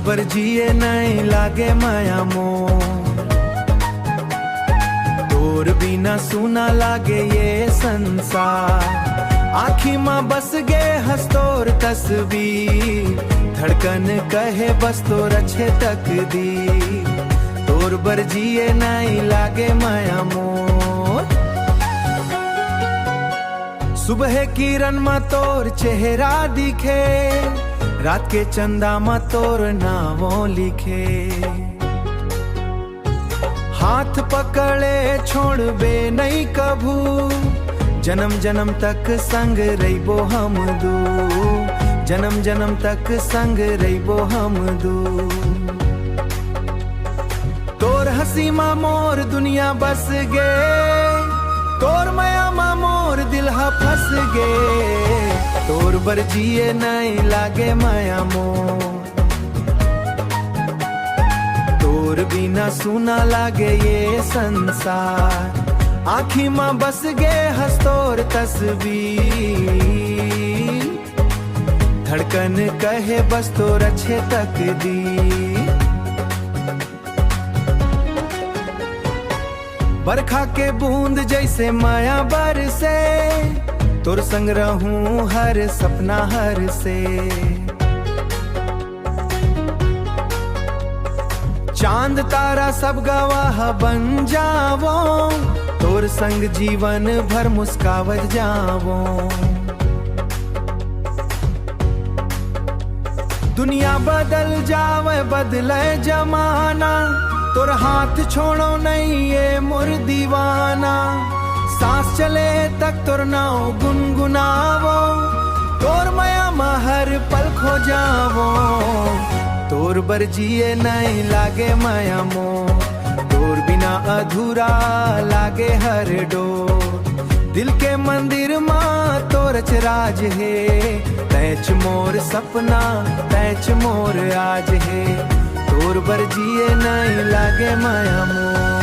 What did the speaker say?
बर जिए नहीं लागे माया मोर, तोर बिना सुना लागे ये संसार। आँखी माँ बस गे हंस तोर तस्वीर, धड़कन कहे बस तोर अच्छे तक दी। तोर बर जिए नहीं लागे माया मोर। सुबह किरण मा तोर चेहरा दिखे, रात के चंदा मा तोर नावों लिखे। हाथ पकड़े छोड़बे नहीं कभू, जन्म जन्म तक संग रहिबो हम दू, जन्म जन्म तक संग रहिबो हम दू। तोर हंसी मा मोर दुनिया बस गे, तोर माया मा मोर दिल हा फंस गे। तोर बर जिए नहीं लागे माया मोर, तोर बिना सुना लागे ये संसार। आँखी माँ बस गे हंस तोर तस्वीर, धड़कन कहे बस तोर अच्छे तक दी। बरखा के बूंद जैसे माया बरसे, तोर संग रहूं हर सपना हर से। चांद तारा सब गवाह बन जावो, तोर संग जीवन भर मुस्कावत जावो। दुनिया बदल जावे बदले जमाना, तोर हाथ छोड़ो नहीं ये मोर दीवाना। सांस चले तक तोर नाव गुनगुनावो, तोर माया मा हर पल खो जावो। तोर बर जिए नहीं लागे माया मोर, तोर बिना अधूरा लागे हर डोर। दिल के मंदिर मा तोर राज है, तैच मोर सपना तैच मोर आज है। तोर बर जिए नहीं लागे माया मोर।